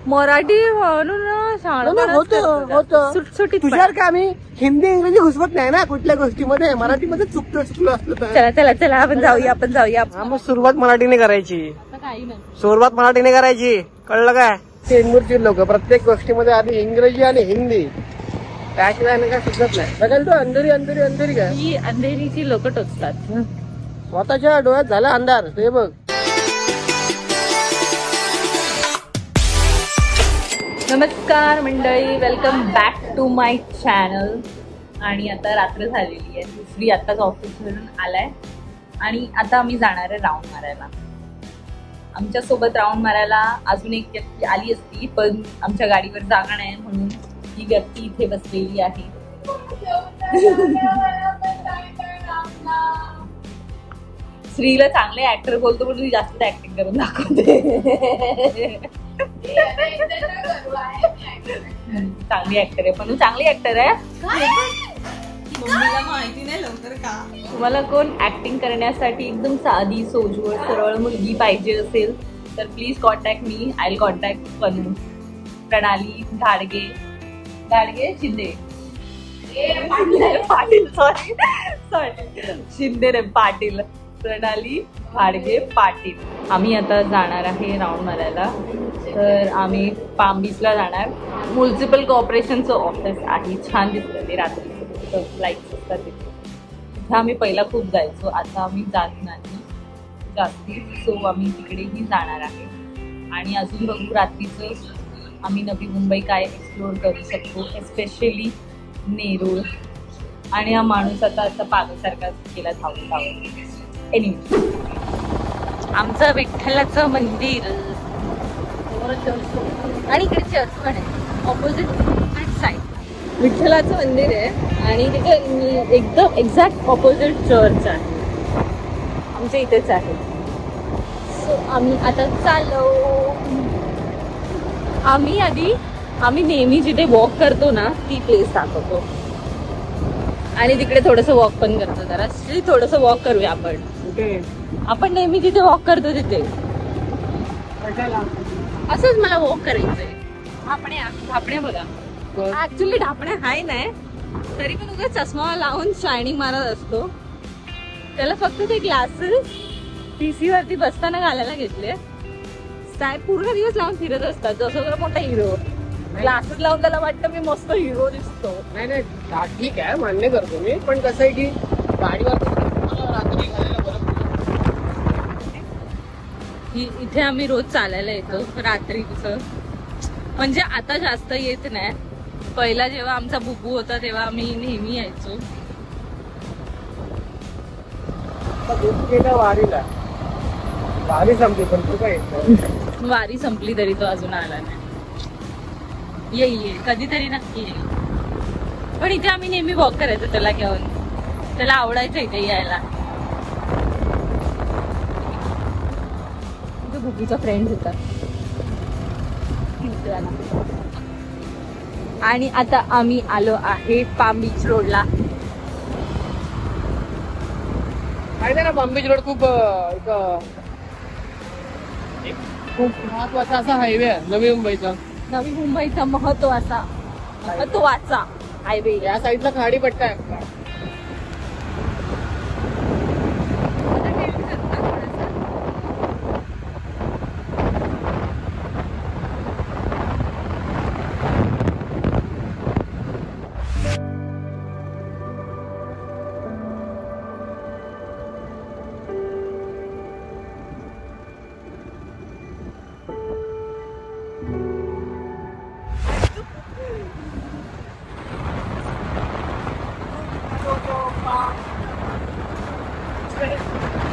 मराठी म्हणून सुटसुटीत. तुझ्यावर काय आम्ही हिंदी इंग्रजी घुसवत नाही ना कुठल्या गोष्टीमध्ये, मराठीमध्ये चुकलो असलं तर. चला चला चला आपण जाऊया. मग सुरुवात मराठीने करायची, काही नाही. सुरुवात मराठीने करायची, कळलं काय? चेंबूरची लोक प्रत्येक गोष्टीमध्ये आधी इंग्रजी आणि हिंदी, त्याशिवाय काय सुचत नाही. बघाल तू अंधेरी अंधेरी अंधेरी काय, ही अंधेरीची लोक टोचतात. स्वतःच्या डोळ्यात झाला अंधार, ते बघ. नमस्कार मंडळी, welcome back to my channel. आणि आता रात्र झालेली आहे, दुसरी आताच ऑफिसवरून आलाय आणि आता आम्ही जाणार आहे राऊंड मारायला. आमच्या सोबत राऊंड मारायला अजून एक व्यक्ती आली असती, पण आमच्या गाडीवर जागा नाही म्हणून ही व्यक्ती इथे बसलेली आहे. श्रीला चांगले ऍक्टर बोलतो पण तुम्ही जास्त ऍक्टिंग करून दाखवते. चांगली ऍक्टर आहे, पण चांगली ऍक्टर आहे. मम्मीला माहिती नाही लवकर का. तुम्हाला कोण ऍक्टिंग करण्यासाठी एकदम साधी सोजवळ सरळ मुलगी पाहिजे असेल तर please contact me. I will contact प्रणाली धाडगे शिंदे पाटील. सॉरी शिंदे रे पाटील, प्रणाली भाडगे पाटील. आम्ही आता जाणार आहे राऊंड मारायला. तर आम्ही पाम बीचला जाणार. म्युन्सिपल कॉर्पोरेशनचं ऑफिस आहे, छान दिसतं ते रात्रीचं, लाईट्स असतात तिथे आम्ही पहिला खूप जायचो, आता आम्ही जात नाही जास्ती. सो आम्ही तिकडेही जाणार आहे आणि अजून बघू रात्रीचं आम्ही नवी मुंबई काय एक्सप्लोअर करू शकतो, एस्पेशली नेरूळ. आणि हा माणूस आता असा पागसारखा केला धावून. एनिवे, आमचं विठ्ठलाचं मंदिर आणि इकडे चर्च पण आहे ऑपोजिट साईड. विठ्ठलाचं मंदिर आहे आणि तिथे एकदम एक्झॅक्ट ऑपोजिट चर्च आहे, आमच्या इथेच आहे. सो आम्ही आता चाललो. आम्ही नेहमी जिथे वॉक करतो ना ती प्लेस दाखवतो आणि तिकडे थोडंसं वॉक पण करतो. जरा थोडंसं वॉक करूया आपण नेहमी जिथे वॉक करतो तिथे. असंच मला वॉक करायचंय. ढापण्या बघा, ऍक्च्युली ढापण्या हाय नाही तरी पण उगाच चष्मा लावून शायनिंग मारत असतो. त्याला फक्त ते ग्लासेस पीसी वरती बसताना घालायला घेतले. पूर्ण दिवस लावून फिरत असतात जसं तर मोठा हिरो. ग्लासेस लावून त्याला वाटतं मी मस्त हिरो दिसतो. नाही ठीक आहे, मान्य करतो मी, पण कसं आहे की गाडीवर रात्री इथे आम्ही रोज चालायला येतो रात्रीचं. म्हणजे आता जास्त येत नाही, पहिला जेव्हा आमचा बुबू होता तेव्हा आम्ही नेहमी यायचो. वारी संपली पण तू काय वारी संपली तरी तो अजून आला नाही. येईल कधीतरी नक्की येईल. पण इथे आम्ही नेहमी वॉक करायचो त्याला घेऊन, त्याला आवडायचं इथे यायला. बुबूचा फ्रेंड होता. आणि आता आम्ही आलो आहे पाम बीच रोडला. माहिती आहे ना, पाम बीच रोड खूप महत्वाचा असा हायवे आहे नवी मुंबईचा महत्वाचा हायवे. या साईडला खाडी पट्टा आहे.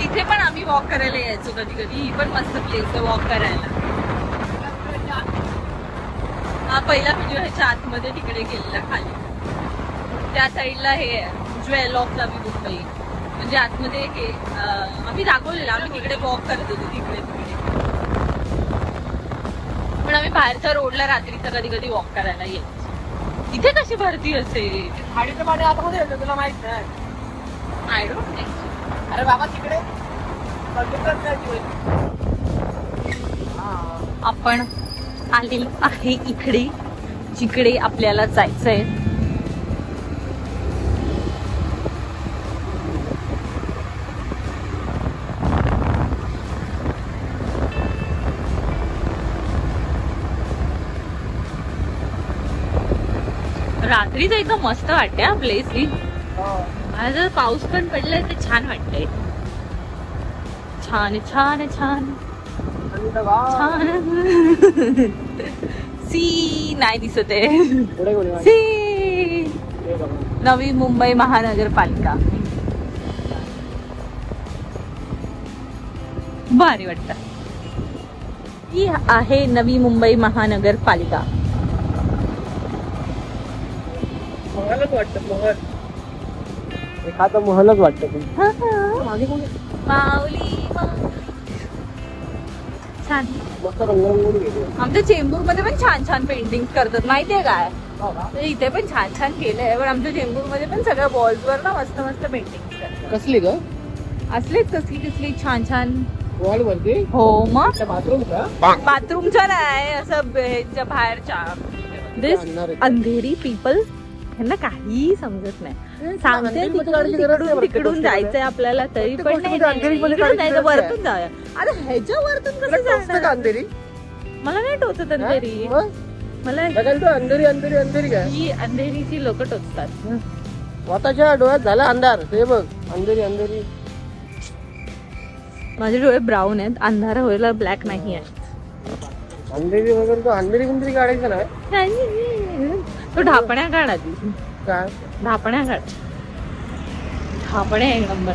इथे पण आम्ही वॉक करायला यायचो कधी कधी. ही पण मस्त प्लेस आहे वॉक करायला. हा पहिला व्हिडिओ ह्याच्या आतमध्ये तिकडे गेलेला खाली त्या साईडला हे ज्वेल ऑफ नवी मुंबई. म्हणजे आतमध्ये हे आम्ही दाखवलेलं, आम्ही तिकडे वॉक करत होतो तिकडे. पण आम्ही बाहेरच्या रोडला रात्रीचा कधी कधी वॉक करायला यायचो. इथे कशी भरती असेल? खाडीचं पाणी आतमध्ये येतं, तुला माहित नाही? I don't think. अरे बाबा तिकडे आपण आलेलो आहे इकडे जिकडे आपल्याला जायचंय. रात्रीच एकदम मस्त वाटते हा प्लेस ही. जर पाऊस पण पडलाय तर छान वाटतंय. छान छान छान छान. सी नाही दिसत आहे. सी नवी मुंबई महानगरपालिका. भारी वाटत. ही आहे नवी मुंबई महानगरपालिका. महलच वाटतं. महल एखादं महलच वाटतं. माऊली छान. मस्त रंगरंगोळी केली. आमच्या चेंबूर मध्ये पण छान छान पेंटिंग करतात माहितीये काय. इथे पण छान छान केलंय पण आमच्या चेंबूर मध्ये पण सगळ्या वॉल्स वर ना मस्त मस्त पेंटिंग करतात. कसली ग? असलीच कसली कसली छान छान वॉल वरती. हो मग बाथरूमचा. बाथरूमच्या नाही असं ह्याच्या बाहेरच्या. दिस अंधेरी पीपल ह्यांना काही समजत नाही. सांगते तिकडून जायचंय आपल्याला तरी पण नाही वरतून जाऊया. अरे ह्याच्या वरतून कसं जायचं अंधेरी. मला नाही टोचत अंधेरी. मला अंधेरी अंधेरी अंधेरी काय ही अंधेरीची लोक टोचतात. स्वतःच्या डोळ्यात झाला अंधार. ते बघ अंधेरी अंधेरी. माझे डोळे ब्राऊन आहेत. अंधार व्हायला ब्लॅक नाही आहे. अंधेरी वगैरे तो अंधेरी कुंधेरी काढायचं नाही. तो ढापण्या काढ आधी. काय ढापण्या काढ. ढापण्या एक नंबर.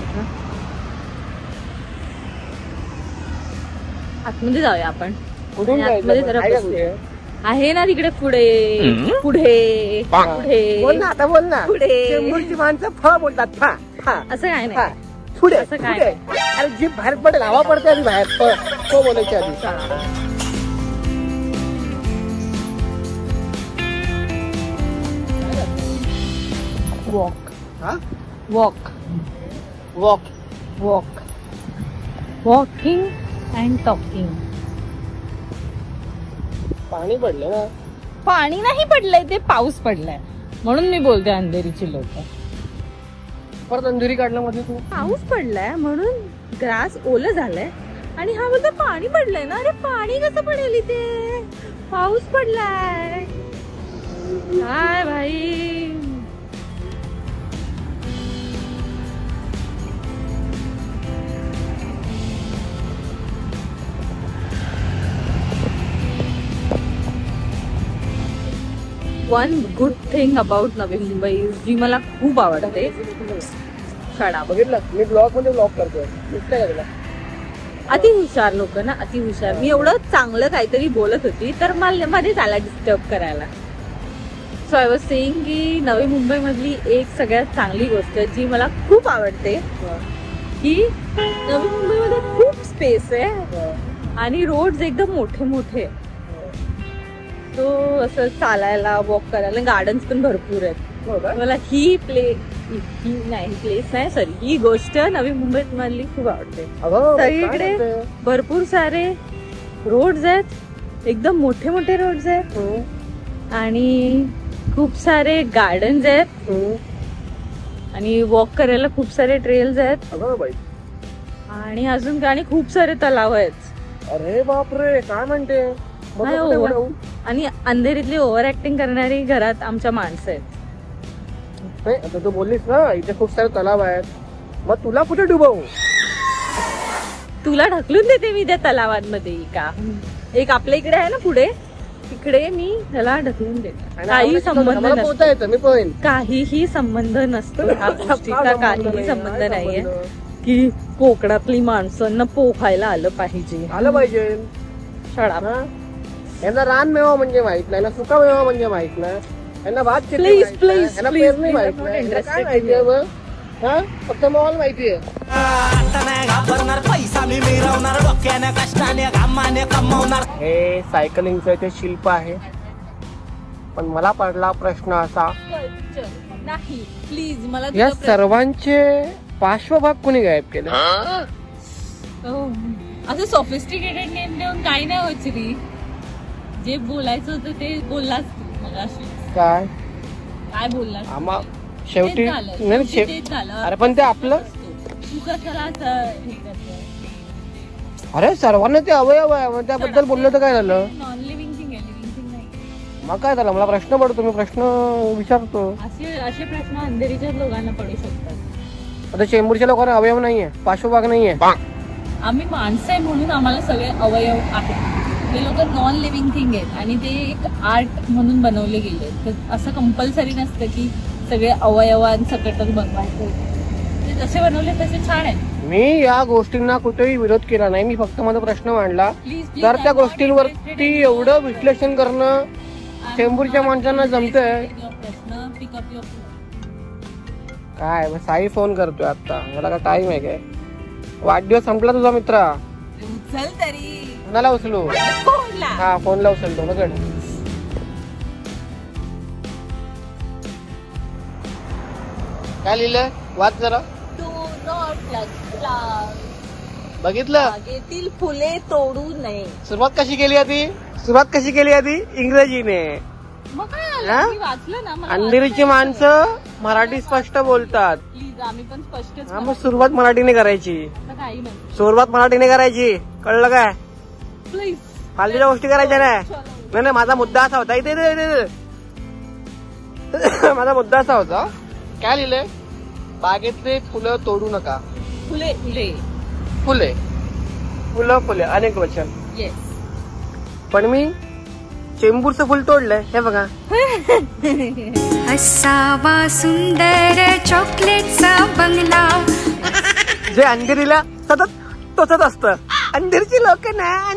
आतमध्ये जाऊया आपण. कुठून आतमध्ये जरा बसूया. आहे ना तिकडे पुढे पुढे पुढे. बोल ना आता. बोल ना. पुढे चेंबूरची माणसं फ बोलतात. फा फा असं काय नाही. पुढे असं काय. अरे जी बाहेर पडेल हवा पडते आधी बाहेर. फ बोलायची आधी. वॉक हा walk walk walk walking and talking. पाणी पडलं ना. पाणी नाही पडलंय ते पाऊस पडलाय म्हणून मी बोलते अंधेरीची लोक. परत अंधेरी काढलं मध्ये तू. पाऊस पडलाय म्हणून ग्रास ओलं झालंय आणि हा बोलतो पाणी पडलंय ना. अरे पाणी कसं पडेल इथे. पाऊस पडलाय काय भाई. One good thing about Navi Mumbai जी मला खूप आवडते. शाळा बघितलं मी ब्लॉग मध्ये ब्लॉग करतोय. दिसतंय का तुला. अति हुशार लोक ना. अति हुशार. मी एवढं चांगलं काहीतरी बोलत होती तर मला मध्येच आला डिस्टर्ब करायला. सो आय वॉज सेइंग की नवी मुंबई मधली एक सगळ्यात चांगली गोष्ट जी मला खूप आवडते की नवी मुंबईमध्ये खूप स्पेस आहे आणि रोड्स एकदम मोठे मोठे. तो असं चालायला वॉक करायला गार्डन्स पण भरपूर आहेत. मला ही प्लेस नाही सॉरी ही गोष्ट नवी मुंबईत मधली खूप आवडते. सगळीकडे भरपूर सारे रोड्स आहेत. एकदम मोठे मोठे रोड्स आहेत आणि खूप सारे गार्डन्स आहेत आणि वॉक करायला खूप सारे ट्रेल्स आहेत आणि अजून आणि खूप सारे तलाव आहेत. अरे बापरे काय म्हणते. आणि अंधेरीतली ओव्हर ऍक्टिंग करणारी घरात आमच्या माणसं आहेत. आता तू बोललीस ना इथे खूप सारे तलाव आहेत. मग तुला कुठे डुबवू. तुला ढकलून देते मी त्या तलावांमध्ये का. एक आपल्या इकडे आहे ना पुढे तिकडे मी त्याला ढकलून देते. काही संबंध नसतो. काहीही संबंध नसतो. ह्या गोष्टीचा काहीही संबंध नाहीये की कोकणातली माणसांना पोहायला आलं पाहिजे. शाळा यांना रानमेवा म्हणजे माहित नाही ना. सुका मेवा म्हणजे माहित नाही. यांना भात प्लीज प्लीज प्लीज माहित नाही. फक्त मॉल माहितीये. हे सायकलिंगचं इथे शिल्प आहे पण मला पडला प्रश्न असा नाही प्लीज मला या सर्वांचे पार्श्वभाग कोणी गायब केले. असं सोफिस्टिकेटेड नेम देऊन काही नाही होत. जे बोलायचं होतं ते बोललास तू मगाशी. काय काय बोललास आम्हा शेवटी नाही तेच झालं. अरे पण ते आपलं तू कशाला असं हे करतोय? अरे सर्वांना ते अवयव आहे मग त्याबद्दल बोललं तर काय झालं. नॉन लिव्हिंग थिंग आहे, लिव्हिंग थिंग नाही. मग काय झालं मला प्रश्न पडतो मी प्रश्न विचारतो. असे प्रश्न अंधेरीच्या लोकांना पडू शकतात. आता चेंबूरच्या लोकांना अवयव नाहीये, पार्श्वभाग नाहीये. आम्ही माणसं आहे म्हणून आम्हाला सगळे अवयव आहेत. ते लोक नॉन लिव्हिंग थिंग आहेत आणि ते एक आर्ट म्हणून बनवले गेले. तर असं कंपल्सरी नसतं की सगळे अवयवांसकटच बनवायचं. ते जसे बनवले तसे छान आहेत. मी या गोष्टींना कुठेही विरोध केला नाही. मी फक्त माझा प्रश्न मांडला. तर त्या गोष्टींवरती एवढं विश्लेषण करणं चेंबूरच्या माणसांना जमतंय काय. साई फोन करतोय आता. मला काय टाइम आहे काय. वाढदिवस संपला तुझा मित्रा. उचल तरी. कोणाला उचलू. हा फोनला उचलतो ना. काय लिहिलंय वाच जरा. बघितलं. बागेतील फुले तोडू नये. सुरुवात कशी केली आधी इंग्रजीने. मग काय झालं? मी वाचलं ना. मला अंधेरीची माणसं मराठी स्पष्ट बोलतात. प्लीज आम्ही पण स्पष्ट. हा मग सुरुवात मराठीने करायची. काही नाही. सुरुवात मराठीने करायची. कळलं काय. प्लीज फालतूच्या गोष्टी करायच्या नाही. माझा मुद्दा असा होता. इथे माझा मुद्दा असा होता. काय लिहिलंय. बागेतले फुलं तोडू नका. फुले अनेक वचन. येस. पण मी चेंबूरचं फुल तोडलंय. हे बघा. असावा सुंदर चॉकलेटचा बंगला. जे अंधेरीला सतत टोचत असत. अंधेरीची लोक ना.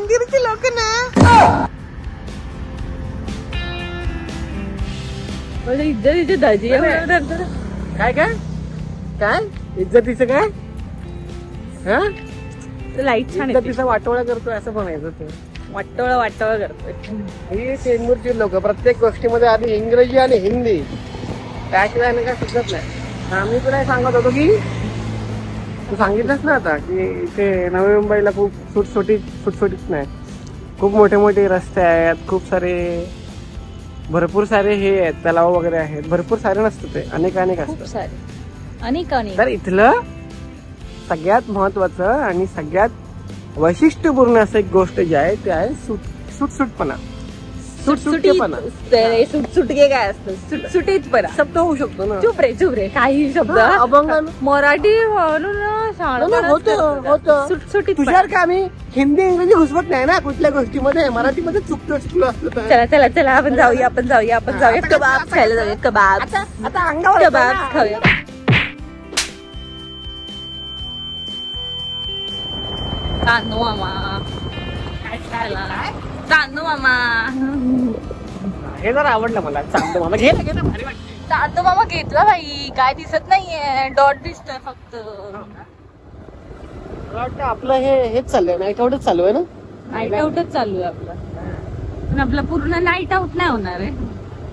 इज्जतीचे दाजी काय इज्जतीचं काय. हा लाईट छान इज्जतीचा वाटोळा करतोय असं म्हणायचं. ते वाटोळा करतोय. ही चेंबूरची लोक प्रत्येक गोष्टीमध्ये आधी इंग्रजी आणि हिंदी त्याशिवाय काय सुचत नाही. आम्ही तुला सांगत होतो की तू सांगितलंस ना आता की इथे नवी मुंबईला खूप सुटसुटीच नाही. खूप मोठे रस्ते आहेत. खूप सारे भरपूर सारे हे आहेत. तलाव वगैरे आहेत. भरपूर सारे नसतं ते अनेक असतात. अनेक तर इथलं सगळ्यात महत्वाचं आणि सगळ्यात वैशिष्ट्यपूर्ण असं एक गोष्ट जी आहे ते आहे सुटसुटपणा. सुटके काय असतं. सुटसुटीतपणा शब्द होऊ शकतो ना. चुप रे काही शब्द अभंग मराठी म्हणून सुटसुटीत. तुझ्यावर का आम्ही हिंदी इंग्रजी घुसवत नाही ना कुठल्या गोष्टीमध्ये. मराठीमध्ये चुकतो असतं. चला आपण जाऊया कबाब खायला जाऊया. कबाब आता अंगावर कबाब खाऊया. चांदू मामा हे जरा आवडलं मला. चांदू मामा घे ना भारी वाटते. चांदू मामा घेतला बाई. काय दिसत नाहीये. डॉट दिसतोय फक्त. मला वाटतं आपलं हेच चाललंय. नाईट आउटच चालू आहे ना. नाईट आउटच चालू आहे आपलं. पण आपलं पूर्ण नाईट आउट नाही होणार आहे.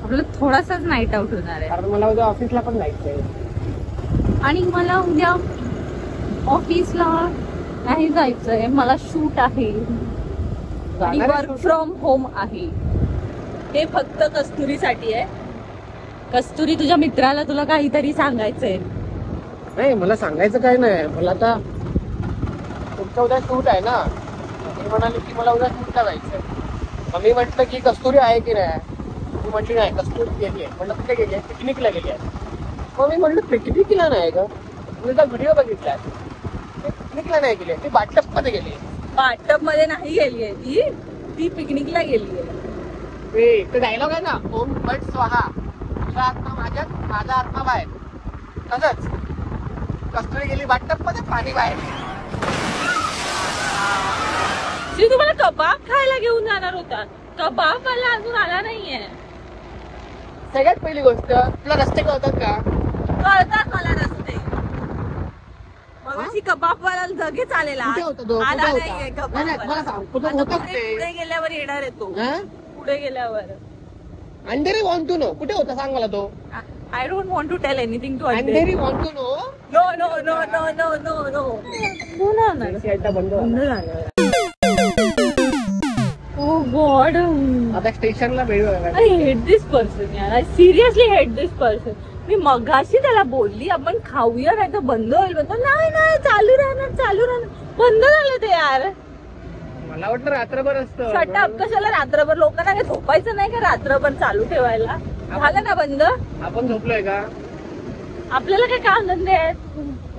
आपलं थोडासाच नाईट आउट होणार आहे. कारण मला उद्या ऑफिसला पण जायचं आहे. आणि मला उद्या ऑफिसला नाही जायचंय. मला शूट आहे. वर्क फ्रॉम होम आहे. हे फक्त कस्तुरीसाठी आहे. कस्तुरी तुझ्या मित्राला तुला काहीतरी सांगायचंय. नाही मला सांगायचं काय नाही. मला आता तुमचं उद्या शूट आहे ना. मी म्हणाले की मला उद्या शूटला जायचंय. मग मी म्हटलं की कस्तुरी आहे की नाही. मी म्हटली नाही कस्तुरी गेली आहे. म्हटलं कुठे गेली आहे. पिकनिकला गेली आहे. मग मी म्हटलं पिकनिकला नाही का. तुझा व्हिडिओ बघितलाय. पिकनिकला नाही गेली. ती बाटप मध्ये गेली. बाटप मध्ये नाही गेली आहे. ती पिकनिकला गेली आहे. ते डायलॉग आहे ना. ओम भट स्वाहा. तुझा आत्मा माझ्यात माझा आत्मा बाहेर. तसंच कस्तुरी गेली बाटप मध्ये पाणी बाहेर. तुम्हाला कबाब खायला घेऊन जाणार होता. कबाब मला अजून आला नाहीये. सगळ्यात पहिली गोष्ट तुला रस्ते कळतात का. कळतात मला रस्ते. मगाशी कबाबवाला लगेच आलेला. आला नाहीये कबाबवाला. पुढे गेल्यावर येणार आहे तो. पुढे गेल्यावर. अंधेरी वॉन्ट टू नो कुठे होता सांग मला तो. I don't want to tell anything to Andheri want to know. No. बंद झालं. Oh God. आता स्टेशनला भेटू. आय हेट दिस पर्सन यार. I seriously hate this person. मी मगाशी त्याला बोलली आपण खाऊया नाही तर बंद होईल. नाही नाही चालू राहणार. बंद झालं ते यार. मला वाटतं रात्रभर असतं. शटअप. कशाला रात्रभर? लोकांना काय झोपायचं नाही का रात्रभर चालू ठेवायला? झालं ना बंद? आपण झोपलोय का? आपल्याला काय काम धंदे आहेत?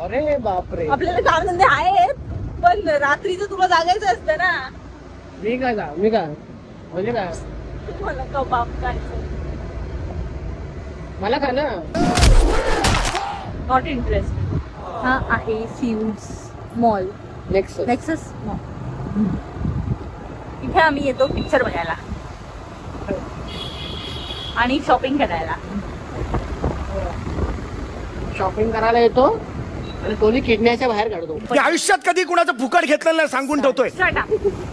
अरे बापरे. आपल्याला काम धंदे आहेत पण रात्रीचं तुला जागायचं असतं ना. मी का म्हणजे काय मला कबाब खायचं. मला खा ना. Not interested. हा आहे फ्यूज मॉल. Nexus mall. इथे आम्ही येतो पिक्चर बघायला आणि शॉपिंग करायला. शॉपिंग करायला येतो आणि कोणी किडनॅपच्या बाहेर काढतो. आयुष्यात कधी कुणाचं फुकट घेतलेलं नाही सांगून ठेवतोय.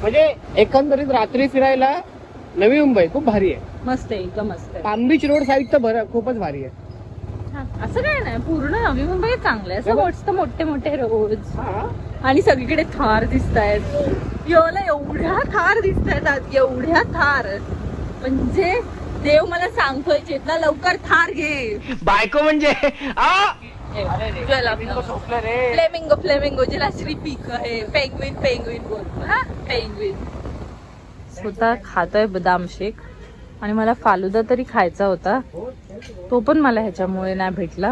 म्हणजे एकंदरीत रात्री फिरायला नवी मुंबई खूप भारी आहे. मस्त आहे. एकदम मस्त आहे. पाम बीच रोड साईड तर खूपच भारी आहे. असं काय नाही. पूर्ण नवी मुंबई चांगलं आहे. असं मस्त मोठे मोठे रोड आणि सगळीकडे थार दिसत आहेत. एवढ्या थार दिसत आहेत. एवढ्या थार म्हणजे देव मला सांगतोय चेतना लवकर थार घे. बायको म्हणजे फ्लेमिंगो जिला श्री पीक आहे. पेंग्विन बोल. हा पेंग्विन. स्वतः खातोय बदाम शेक आणि मला फालुदा तरी खायचा होता. तो पण मला ह्याच्यामुळे नाही भेटला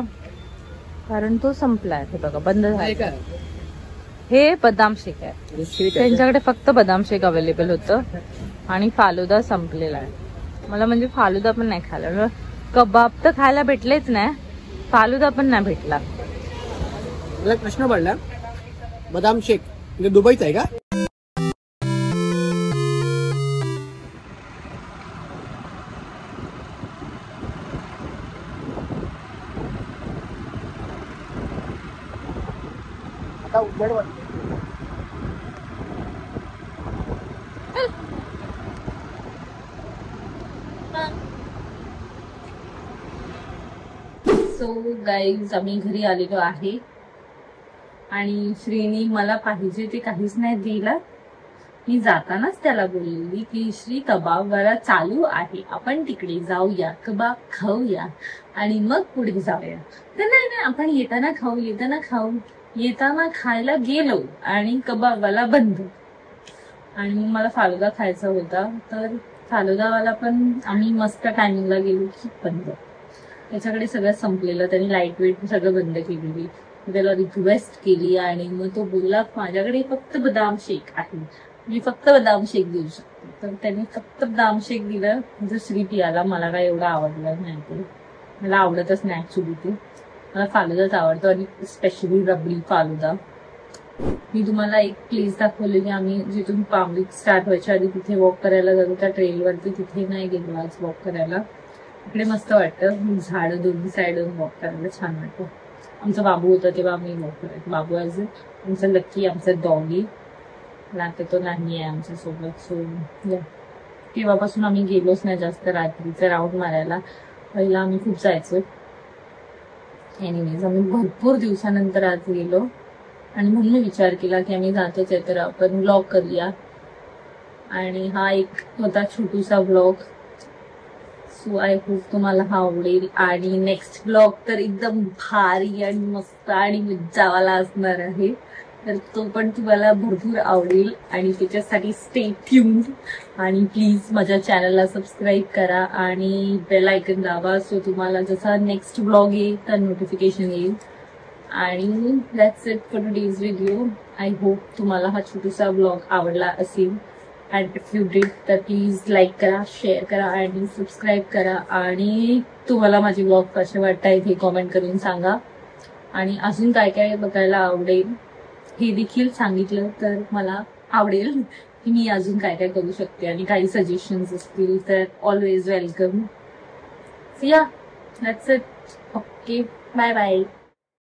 कारण तो संपलाय. हे बघा बंद झाला. हे बदाम शेक आहे. त्यांच्याकडे फक्त बदाम शेक अवेलेबल होतं आणि फालुदा संपलेला आहे. मला म्हणजे फालुदा पण नाही खायला. कबाब तर खायला भेटलेच नाही. फालुदा पण नाही भेटला. मला प्रश्न पडला बदाम शेक म्हणजे दुबईचा आहे का? आता उघड वाटतं. सो गाईज आम्ही घरी आलेलो आहे आणि श्रीनी मला पाहिजे ते काहीच नाही दिलं. मी जातानाच त्याला बोललेली की श्री कबाबवाला चालू आहे, आपण तिकडे जाऊया, कबाब खाऊया आणि मग पुढे जाऊया. तर नाही आपण येताना खाऊ. येताना खायला गेलो आणि कबाबवाला बंद. आणि मग मला फालुदा खायचा होता तर फालुदावाला पण आम्ही मस्त टायमिंगला गेलो की बंद. त्याच्याकडे सगळं संपलेलं. त्यांनी लाईट वेट सगळं बंद केलेली. त्याला रिक्वेस्ट केली आणि मग तो बोलला माझ्याकडे फक्त बदाम शेक आहे, मी फक्त बदाम शेक देऊ शकते. तर त्यांनी फक्त बदाम शेक दिलं. जर श्री पियाला मला काय एवढं आवडलं नाही. ते मला आवडतच नाही ऍक्च्युली. ते मला फालुदाच आवडतो आणि स्पेशली रबडी फालुदा. मी तुम्हाला एक प्लेस दाखवलेली. आम्ही जिथून पाम बीच स्टार्ट व्हायच्या आधी तिथे वॉक करायला जातो त्या ट्रेलवरती. तिथे नाही गेलो आज वॉक करायला. इकडे मस्त वाटतं. झाडं दोन्ही साईडून वॉक करायला छान वाटतं. आमचा बाबू होता तेव्हा आम्ही वॉक करायचो. बाबू आज आमचा लक्की, आमचा डॉगी. आता तो नाही आहे आमच्या सोबत. सो तेव्हापासून आम्ही गेलोच नाही जास्त रात्रीचा राऊंड मारायला. पहिला आम्ही खूप जायचो. एनिवेज आम्ही भरपूर दिवसानंतर आज गेलो आणि म्हणून मी विचार केला की आम्ही जातोच आहे तर आपण व्लॉग करूया. आणि हा एक होता छोटूसा व्लॉग. सो आय होप तुम्हाला हा आवडेल. आणि नेक्स्ट व्लॉग तर एकदम भारी आणि मस्त आणि मज्जावाला असणार आहे. तर तो पण तुम्हाला भरपूर आवडेल आणि त्याच्यासाठी स्टे ट्यून्ड. आणि प्लीज माझ्या चॅनलला सबस्क्राईब करा आणि बेल आयकन दाबा. सो तुम्हाला जसा नेक्स्ट व्लॉग येईल तर नोटिफिकेशन येईल. आणि that's it for today's video. I hope तुम्हाला हा छोटासा व्लॉग आवडला असेल. अँड इफ यू डिड तर प्लीज लाईक करा, शेअर करा आणि सबस्क्राईब करा. आणि तुम्हाला माझे व्लॉग कसे वाटतायत हे कॉमेंट करून सांगा. आणि अजून काय काय बघायला आवडेल हे देखील सांगितलं तर मला आवडेल की मी अजून काय काय करू शकते. आणि काही सजेशन्स असतील तर always welcome. Yeah that's it. Okay bye bye.